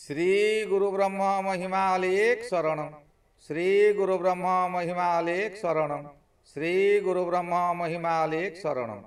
श्री गुरु ब्रह्म महिमालेक शरणम। श्री गुरु ब्रह्म महिमालेक शरणम। श्री गुरु ब्रह्म महिमालेक शरणम।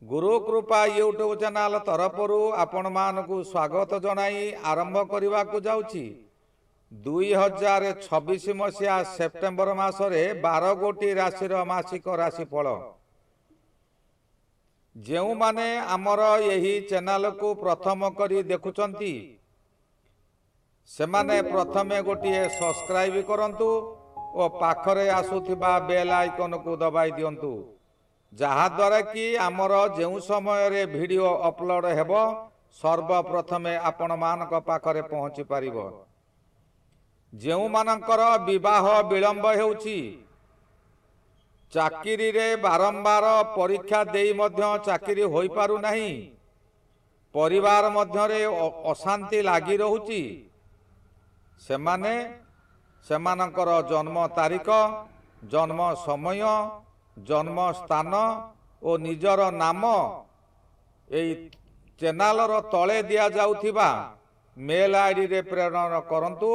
गुरु कृपा यूट्यूब चैनल तरफरु आपण मानकु स्वागत जनाई आरंभ करने को जाउछि। 2026 मसीहा सेप्टेम्बर मासरे 12 गोटी राशि मासिक राशिफल। जेउ माने आमर यही चैनल को प्रथम करी देखुचंती सेमाने प्रथमे गोटिए सब्सक्राइब करंतु और पाखरे आसुथिबा बेल आइकन को दबाई दियंतु, जहा द्वारा कि आमर जेउ समय रे वीडियो अपलोड हेबो सर्वप्रथमे आपण मानक पाखरे पहुंची पारिबो। जेउ मानकर विवाह विलंब हेउछि, चाकिरी रे बारंबार परीक्षा देई मध्य चाकिरी होई पारु नाही, परिवार मध्य रे अशांति लागी रहुछि, सेमाने सेमानकर जन्म तारीख, जन्म समय, जन्म स्थान और निजर नाम एई चैनल रो तळे दिया जाउथिबा मेल आईडी रे प्रेरण करंतु।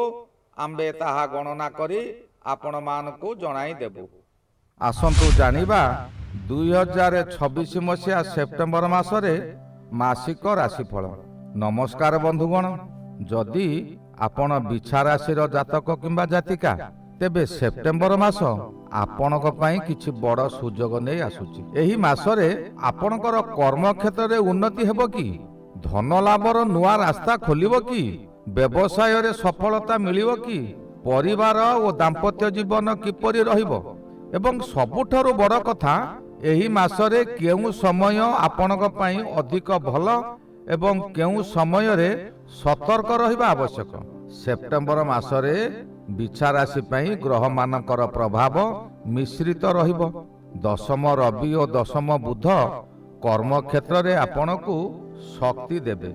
आम्बे ताहा गणना करी आपण मानकु जणाई देबु। आसंतु जानिबा 2026 मसीहा सेप्टेम्बर मासरे मासिक राशिफल। नमस्कार बंधुगण, जदि आपण बिछा राशिर जातक किंबा जातिका तेबे सेप्टेम्बर मास आपणक पई किछि बड़ सुजोग नै आसुछि। एही मासरे आपणकर कर्म क्षेत्र रे उन्नति हेबो कि, धन लाभर नुआ रास्ता खोलिबो कि, व्यवसाय रे सफलता मिलिबो कि, परिवार और दाम्पत्य जीवन किपरि रहिबो, एवं सबुठारु बड़ कथा एही मासरे केउ समय आपणक पई अधिक भल एवं केउ समय रे सतर्क रहिबा आवश्यक। सेप्टेम्बर मासरे बिछा राशि पई ग्रह मानकर प्रभाव मिश्रित रहिबो। दशम रवि और दशम बुध कर्म क्षेत्र रे आपणकु शक्ति देबे।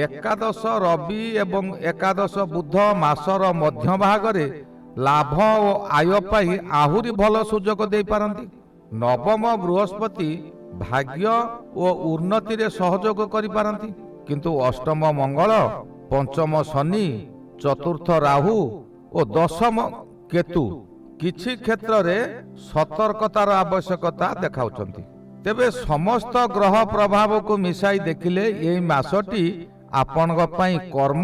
एकादश रवि एवं एकादश बुध मासर मध्य भागरे लाभ और आय पाई आहुरी भल सुजोग दे पारंती। नवम बृहस्पति भाग्य और उन्नति रे सहयोग करि पारंती, किंतु अष्टम मंगल, पंचम शनि, चतुर्थ राहु और दशम केतु किछि क्षेत्र रे सतर्कतार आवश्यकता देखाउछंती। तेबे समस्त ग्रह प्रभाव को मिसाई देखिले एई मासटी आपनक पई कर्म,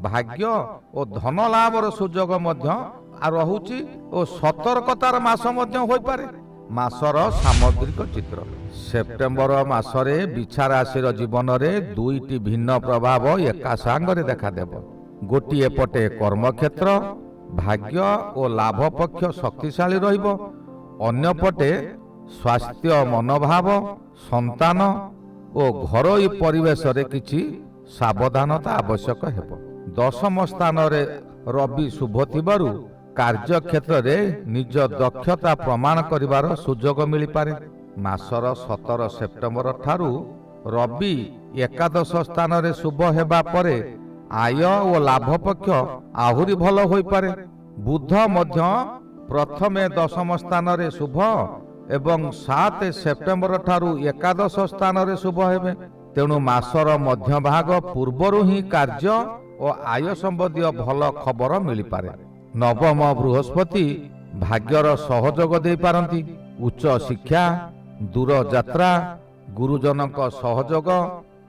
भाग्य और धन लाभर सुजोग मध्य रहुछि और सतर्कतार मास मध्य होई पारे। मासर सामग्रिक चित्र। सेप्टेम्बर मासरे बिछा राशिर जीवन रे दुईटी भिन्न प्रभाव एका सांगरे देखा देबो। गोटिए पटे कर्म क्षेत्र, भाग्य और लाभ पक्ष शक्तिशाली रहिबो, अन्य पटे स्वास्थ्य, मनोभाव, संतान और घरोई परिवेश रे किछि सावधानता आवश्यक हेबो। दशम स्थान रे रवि शुभ थिबारु कार्य क्षेत्र रे निज दक्षता प्रमाण करिवार सुजोग मिली पारे। मासर 17 सेप्टेम्बर ठारू रवि एकादश स्थान रे शुभ हेबा परे आय और लाभ पक्ष आहुरी भल होई पारे। बुध मध्य प्रथमे दशम स्थान रे शुभ एवं 7 सेप्टेम्बर ठारू एकादश स्थान रे शुभ हेबे। तेणु मासर मध्य भाग पूर्वरु ही कार्य और आय संबंधी भल खबर मिली पारे। नवम बृहस्पति भाग्यर सहयोग दे पारंती। उच्च शिक्षा, दूर यात्रा, गुरुजनक सहयोग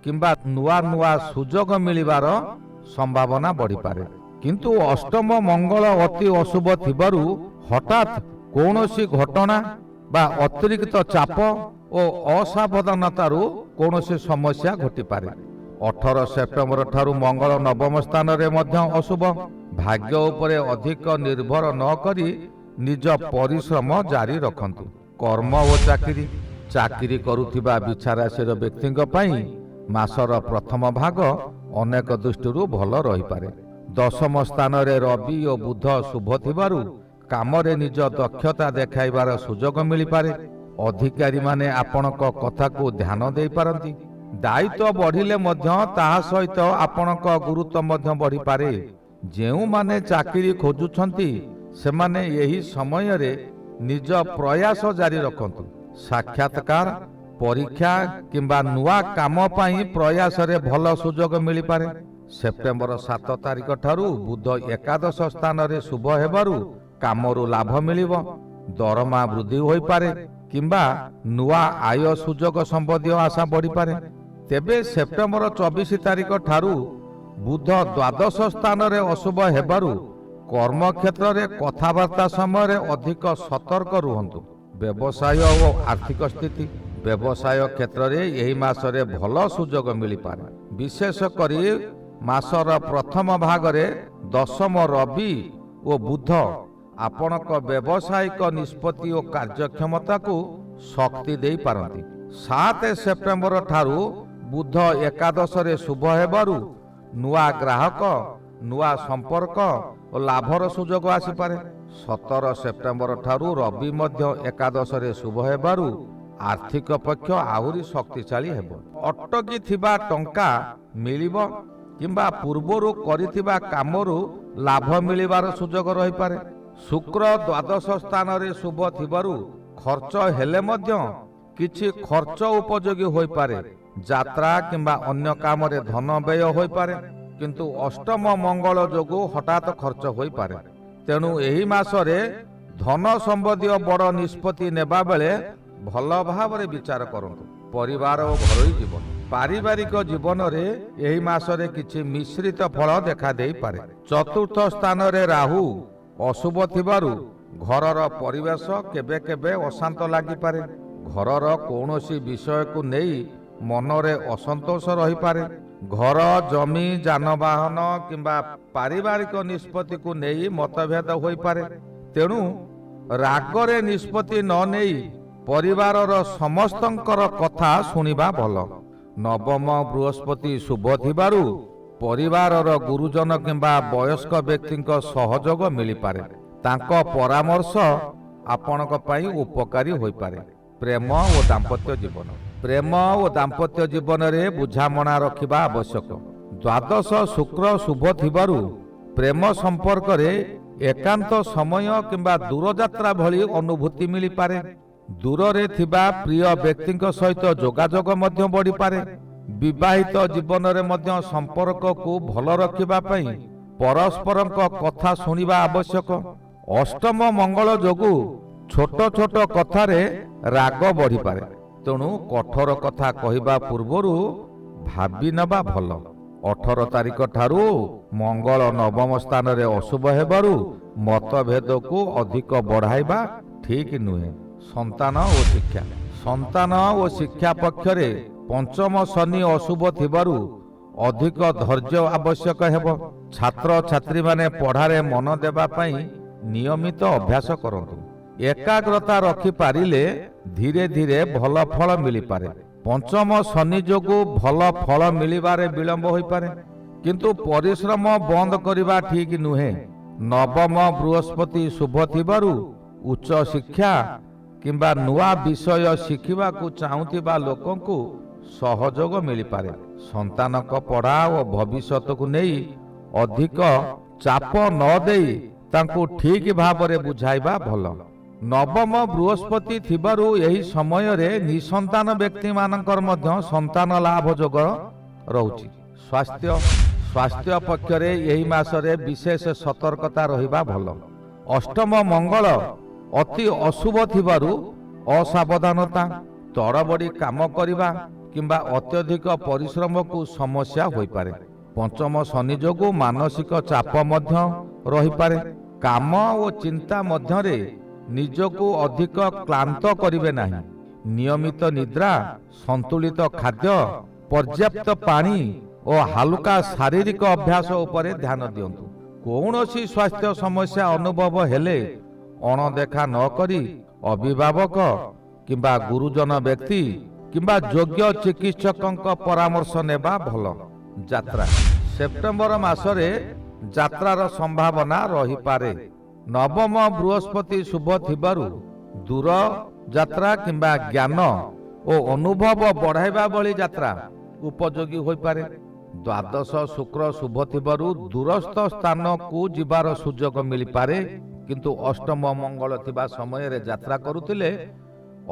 किंबा नुआ नुआ सुजोग मिलिबार संभावना बढ़ी पारे। किंतु अष्टम मंगल अति अशुभ थिबारु हठात कौनसी घटना बा अतिरिक्त चाप और असावधानतारु कौनसी समस्या घटी पारे। 18 सेप्टेम्बर ठारू मंगल नवम स्थान रे मध्य अशुभ। भाग्य उपरे अधिक निर्भर न करी निज परिश्रम जारी रखंतु। कर्म और चाकिरी। चाकिरी करुथिबा बिछा राशिर व्यक्तिंक पई मासर प्रथम भाग अनेक दृष्टिरु भल रही पारे। दशम स्थान रे रवि और बुध शुभ थिबारु काम रे निज दक्षता देखाइबार सुजोग मिली पारे। अधिकारी माने आपणक कथा को ध्यान दे पारंती। दायित्व बढ़िले मध्य ताहा सहित आपणक गुरुत्व मध्य बढ़ी पारे। जेउ माने चाकिरी खोजुछंती सेमाने यही समय रे निज प्रयास जारी रखंतु। साक्षात्कार, परीक्षा किंबा नुआ काम पाई प्रयास रे भल सुजोग मिली पारे। ସେପ୍ଟେମ୍ବର 7 ତାରିଖ ଠାରୁ ବୁଧ ଏକାଦଶ ସ୍ଥାନରେ ଶୁଭ ହେବାରୁ କାମରୁ ଲାଭ ମିଳିବ, ଦରମା ବୃଦ୍ଧି ହୋଇପାରେ କିମ୍ବା ନୂଆ ଆୟ ସୁଯୋଗ ସମ୍ବନ୍ଧୀୟ ଆଶା ବଢ଼ିପାରେ। ତେବେ ସେପ୍ଟେମ୍ବର 24 ତାରିଖ ଠାରୁ ବୁଧ ଦ୍ୱାଦଶ ସ୍ଥାନରେ ଅଶୁଭ ହେବାରୁ କର୍ମକ୍ଷେତ୍ରରେ କଥାବାର୍ତ୍ତା ସମୟରେ ଅଧିକ ସତର୍କ ରୁହନ୍ତୁ। ବ୍ୟବସାୟ ଓ ଆର୍ଥିକ ସ୍ଥିତି। ବ୍ୟବସାୟ କ୍ଷେତ୍ରରେ ଏହି ମାସରେ ଭଲ ସୁଯୋଗ ମିଳିପାରେ। ବିଶେଷ କରି ମାସର ପ୍ରଥମ ଭାଗରେ ଦଶମ ରବି ଓ ବୁଧ ଆପଣଙ୍କ ବ୍ୟବସାୟିକ ନିଷ୍ପତ୍ତି ଓ କାର୍ଯ୍ୟକ୍ଷମତାକୁ ଶକ୍ତି ଦେଇପାରନ୍ତି। 7 ସେପ୍ଟେମ୍ବର ଠାରୁ ବୁଧ ଏକାଦଶରେ ଶୁଭ ହେବାରୁ ନୂଆ ଗ୍ରାହକ, ନୂଆ ସମ୍ପର୍କ ଓ ଲାଭର ସୁଯୋଗ ଆସିପାରେ। 17 ସେପ୍ଟେମ୍ବର ଠାରୁ ରବି ମଧ୍ୟ ଏକାଦଶରେ ଶୁଭ ହେବାରୁ ଆର୍ଥିକ ପକ୍ଷ ଆହୁରି ଶକ୍ତିଶାଳୀ ହେବ। ଅଟକି ଥିବା ଟଙ୍କା ମିଳିବ କିମ୍ବା ପୂର୍ବରୁ କରିଥିବା କାମରୁ ଲାଭ ମିଳିବାର ସୁଯୋଗ ରହିପାରେ। ଶୁକ୍ର ଦ୍ୱାଦଶ ସ୍ଥାନରେ ଶୁଭ ଥିବାରୁ ଖର୍ଚ୍ଚ ହେଲେ ମଧ୍ୟ କିଛି ଖର୍ଚ୍ଚ ଉପଯୋଗୀ ହୋଇପାରେ। ଯାତ୍ରା କିମ୍ବା ଅନ୍ୟ କାମରେ ଧନ ବ୍ୟୟ ହୋଇପାରେ, କିନ୍ତୁ ଅଷ୍ଟମ ମଙ୍ଗଳ ଯୋଗୁଁ ହଠାତ୍ ଖର୍ଚ୍ଚ ହୋଇପାରେ। ତେଣୁ ଏହି ମାସରେ ଧନ ସମ୍ବନ୍ଧୀୟ ବଡ଼ ନିଷ୍ପତ୍ତି ନେବା ବେଳେ ଭଲ ଭାବରେ ବିଚାର କରନ୍ତୁ। ପରିବାର ଓ ଘରୋଇ ଜୀବନ। ପାରିବାରିକ ଜୀବନରେ ଏହି ମାସରେ କିଛି ମିଶ୍ରିତ ଫଳ ଦେଖାଦେଇପାରେ। ଚତୁର୍ଥ ସ୍ଥାନରେ ରାହୁ ଅଶୁଭ ଥିବାରୁ ଘରର ପରିବେଶ କେବେ କେବେ ଅଶାନ୍ତ ଲାଗିପାରେ। ଘରର କୌଣସି ବିଷୟକୁ ନେଇ ମନରେ ଅସନ୍ତୋଷ ରହିପାରେ। ଘର, ଜମି, ଯାନବାହନ କିମ୍ବା ପାରିବାରିକ ନିଷ୍ପତ୍ତିକୁ ନେଇ ମତଭେଦ ହୋଇପାରେ। ତେଣୁ ରାଗରେ ନିଷ୍ପତ୍ତି ନ ନେଇ ପରିବାରର ସମସ୍ତଙ୍କର କଥା ଶୁଣିବା ଭଲ। ନବମ ବୃହସ୍ପତି ଶୁଭ ଥିବାରୁ ପରିବାରର ଗୁରୁଜନ କିମ୍ବା ବୟସ୍କ ବ୍ୟକ୍ତିଙ୍କ ସହଯୋଗ ମିଳିପାରେ। ତାଙ୍କ ପରାମର୍ଶ ଆପଣଙ୍କ ପାଇଁ ଉପକାରୀ ହୋଇପାରେ। ପ୍ରେମ ଓ ଦାମ୍ପତ୍ୟ ଜୀବନ। ପ୍ରେମ ଓ ଦାମ୍ପତ୍ୟ ଜୀବନରେ ବୁଝାମଣା ରଖିବା ଆବଶ୍ୟକ। ଦ୍ୱାଦଶ ଶୁକ୍ର ଶୁଭ ଥିବାରୁ ପ୍ରେମ ସମ୍ପର୍କରେ ଏକାନ୍ତ ସମୟ କିମ୍ବା ଦୂରଯାତ୍ରା ଭଳି ଅନୁଭୂତି ମିଳିପାରେ। ଦୂରରେ ଥିବା ପ୍ରିୟ ବ୍ୟକ୍ତିଙ୍କ ସହିତ ଯୋଗାଯୋଗ ମଧ୍ୟ ବଢ଼ିପାରେ। ବିବାହିତ ଜୀବନରେ ମଧ୍ୟ ସମ୍ପର୍କକୁ ଭଲ ରଖିବା ପାଇଁ ପରସ୍ପରଙ୍କ କଥା ଶୁଣିବା ଆବଶ୍ୟକ। ଅଷ୍ଟମ ମଙ୍ଗଳ ଯୋଗୁଁ ଛୋଟ ଛୋଟ କଥାରେ ରାଗ ବଢ଼ିପାରେ, ତେଣୁ କଠୋର କଥା କହିବା ପୂର୍ବରୁ ଭାବି ନେବା ଭଲ। 18 ତାରିଖ ଠାରୁ ମଙ୍ଗଳ ନବମ ସ୍ଥାନରେ ଅଶୁଭ ହେବାରୁ ମତଭେଦକୁ ଅଧିକ ବଢ଼ାଇବା ଠିକ୍ ନୁହେଁ। ସନ୍ତାନ ଓ ଶିକ୍ଷା। ସନ୍ତାନ ଓ ଶିକ୍ଷା ପକ୍ଷରେ ପଞ୍ଚମ ଶନି ଅଶୁଭ ଥିବାରୁ ଅଧିକ ଧୈର୍ଯ୍ୟ ଆବଶ୍ୟକ ହେବ। ଛାତ୍ରଛାତ୍ରୀମାନେ ପଢ଼ାରେ ମନ ଦେବା ପାଇଁ ନିୟମିତ ଅଭ୍ୟାସ କରନ୍ତୁ। ଏକାଗ୍ରତା ରଖିପାରିଲେ ଧୀରେ ଧୀରେ ଭଲ ଫଳ ମିଳିପାରେ। ପଞ୍ଚମ ଶନି ଯୋଗୁଁ ଭଲ ଫଳ ମିଳିବାରେ ବିଳମ୍ବ ହୋଇପାରେ, କିନ୍ତୁ ପରିଶ୍ରମ ବନ୍ଦ କରିବା ଠିକ୍ ନୁହେଁ। ନବମ ବୃହସ୍ପତି ଶୁଭ ଥିବାରୁ ଉଚ୍ଚ ଶିକ୍ଷା କିମ୍ବା ନୂଆ ବିଷୟ ଶିଖିବାକୁ ଚାହୁଁଥିବା ଲୋକଙ୍କୁ ସହଯୋଗ ମିଳିପାରେ। ସନ୍ତାନଙ୍କ ପଢ଼ା ଓ ଭବିଷ୍ୟତକୁ ନେଇ ଅଧିକ ଚାପ ନ ଦେଇ ତାଙ୍କୁ ଠିକ୍ ଭାବରେ ବୁଝାଇବା ଭଲ। ନବମ ବୃହସ୍ପତି ଥିବାରୁ ଏହି ସମୟରେ ନିଃସନ୍ତାନ ବ୍ୟକ୍ତିମାନଙ୍କର ମଧ୍ୟ ସନ୍ତାନ ଲାଭ ଯୋଗ ରହୁଛି। ସ୍ୱାସ୍ଥ୍ୟ ପକ୍ଷରେ ଏହି ମାସରେ ବିଶେଷ ସତର୍କତା ରହିବା ଭଲ। ଅଷ୍ଟମ ମଙ୍ଗଳ ଅତି ଅଶୁଭ ଥିବାରୁ ଅସାବଧାନତା, ତଡ଼ବଡ଼ି କାମ କରିବା କିମ୍ବା ଅତ୍ୟଧିକ ପରିଶ୍ରମକୁ ସମସ୍ୟା ହୋଇପାରେ। ପଞ୍ଚମ ଶନି ଯୋଗୁଁ ମାନସିକ ଚାପ ମଧ୍ୟ ରହିପାରେ। କାମ ଓ ଚିନ୍ତା ମଧ୍ୟରେ ନିଜକୁ ଅଧିକ କ୍ଳାନ୍ତ କରିବେ ନାହିଁ। ନିୟମିତ ନିଦ୍ରା, ସନ୍ତୁଳିତ ଖାଦ୍ୟ, ପର୍ଯ୍ୟାପ୍ତ ପାଣି ଓ ହାଲୁକା ଶାରୀରିକ ଅଭ୍ୟାସ ଉପରେ ଧ୍ୟାନ ଦିଅନ୍ତୁ। କୌଣସି ସ୍ୱାସ୍ଥ୍ୟ ସମସ୍ୟା ଅନୁଭବ ହେଲେ ଅଣଦେଖା ନ କରି ଅଭିଭାବକ କିମ୍ବା ଗୁରୁଜନ ବ୍ୟକ୍ତି କିମ୍ବା ଯୋଗ୍ୟ ଚିକିତ୍ସକଙ୍କ ପରାମର୍ଶ ନେବା ଭଲ। ଯାତ୍ରା। ସେପ୍ଟେମ୍ବର ମାସରେ ଯାତ୍ରାର ସମ୍ଭାବନା ରହିପାରେ। ନବମ ବୃହସ୍ପତି ଶୁଭ ଥିବାରୁ ଦୂର ଯାତ୍ରା କିମ୍ବା ଜ୍ଞାନ ଓ ଅନୁଭବ ବଢ଼ାଇବା ଭଳି ଯାତ୍ରା ଉପଯୋଗୀ ହୋଇପାରେ। ଦ୍ୱାଦଶ ଶୁକ୍ର ଶୁଭ ଥିବାରୁ ଦୂରସ୍ଥ ସ୍ଥାନକୁ ଯିବାର ସୁଯୋଗ ମିଳିପାରେ, କିନ୍ତୁ ଅଷ୍ଟମ ମଙ୍ଗଳ ଥିବା ସମୟରେ ଯାତ୍ରା କରୁଥିଲେ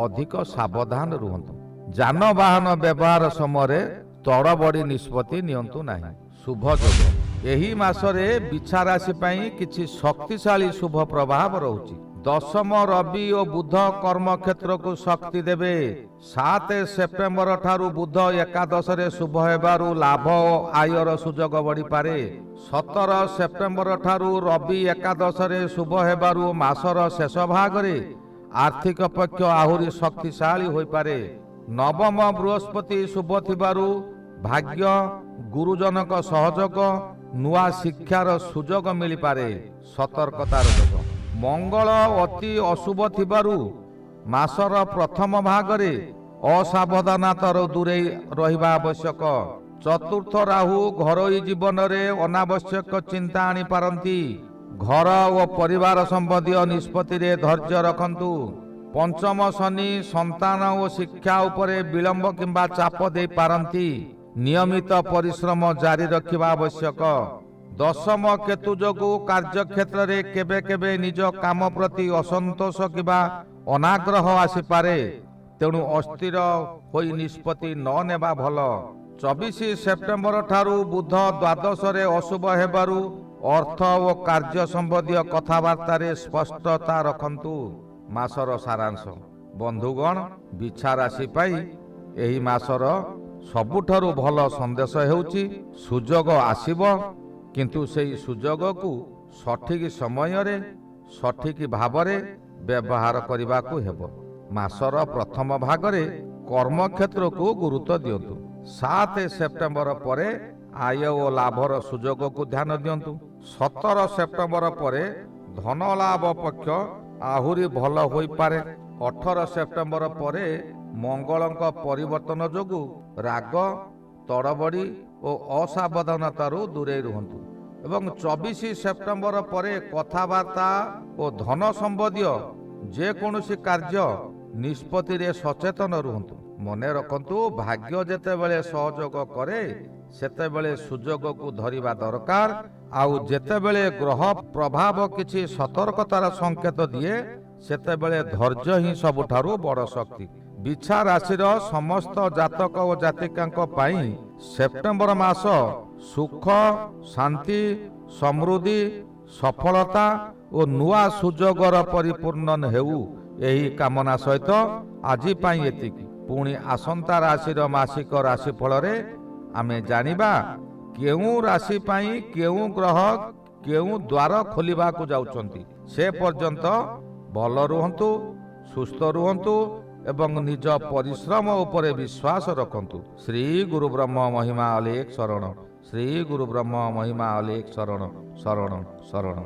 ଅଧିକ ସାବଧାନ ରୁହନ୍ତୁ। ଯାନବାହନ ବ୍ୟବହାର ସମୟରେ ତଡ଼ବଡ଼ି ନିଷ୍ପତ୍ତି ନିଅନ୍ତୁ ନାହିଁ। शुभ जोग। एही मासरे बिछा राशि पाई किछि शक्तिशाली शुभ प्रभाव रहुछि। दशम रवि और बुध कर्म क्षेत्र को शक्ति देवे। 7 सेप्टेम्बर ठारू बुध एकादश रे शुभ हेबारु लाभ और आयर सुजोग बढ़ी पारे। 17 सेप्टेम्बर ठारू रवि एकादश रे शुभ हेबारु मासर शेष भाग रे आर्थिक पक्ष आहुरी शक्तिशाली होई पारे। नवम बृहस्पति शुभ थिबारु भाग्य गुरुजनक सहयोग नुआ शिक्षार सुजोग मिली पारे। सतर्कतार जोग। मंगल अति अशुभ थिबारु मासर प्रथम भागरे असावधानतार दूरे रहिबा आवश्यक। चतुर्थ राहु घरोई जीवन रे अनावश्यक चिंता आनी पारंती। घर और परिवार संबंधी निष्पत्ति रे धैर्य रखंतु। पंचम शनि संतान और शिक्षा उपरे विलंब किंबा चाप दे पारंती। नियमित परिश्रम जारी रखिबा आवश्यक। दशम केतु जोगु कार्य क्षेत्र रे केबे केबे निज काम प्रति असंतोष किबा अनाग्रह आसी पारे। तेणु अस्थिर होई निष्पत्ति न नेबा भल। 24 सेप्टेम्बर ठारू बुध द्वादश रे अशुभ हेबारु अर्थ और कार्य संबंधी कथबार्ता रे स्पष्टता रखंतु। मासर सारांश। बंधुगण, बिछा राशि पाई एही मासर सबुठारु भल संदेश हेउची सुजोग आसीब, किंतु सेही सुजोग को सठिक समय रे सठिक भाव रे व्यवहार करने को हेबो। मासर प्रथम भाग रे कर्म क्षेत्र को गुरुत्व दियंतु। 7 सेप्टेम्बर परे आय और लाभर सुजोग को ध्यान दियंतु। 17 सेप्टेम्बर परे धन लाभ पक्ष आहुरी भल होई पारे। 18 सेप्टेम्बर परे मंगलंक परिवर्तन जोगु राग तड़बड़ी और असावधानतारू दूरे रुहंतु। एवं 24 सेप्टेम्बर परे कथबार्ता और धन संबंधी जेकोसी कार्य निष्पत्ति रे सचेतन रुहंतु। मने रखंतु, भाग्य जेतेबेले सहयोग करे सेतेबेले सुजोग को धरिबा दरकार। आउ जेतेबेले ग्रह प्रभाव किछि सतर्कतार संकेत दिए सेतेबेले धैर्य ही सबुठारु बड़ शक्ति। बिछा राशिर समस्त जातक और जातिकांक पाई सेप्टेम्बर मास सुख शांति समृद्धि सफलता और नुआ सुजोगर परिपूर्ण हेउ एही कामना सहित आजि पाई एतिकी। पुणी आसंता राशिर मासिक राशिफल रे आमे जानिबा केउ राशि पाई केउ ग्रह केउ द्वार खोलिबा को जाउचंती। से पर्यंत भल रुहंतु, सुस्थ रुहंतु एवं निज परिश्रम उपरे विश्वास रखंतु। श्री गुरु ब्रह्म महिमा अलेख शरण। श्री गुरु ब्रह्म महिमा अलेख शरण शरण शरण।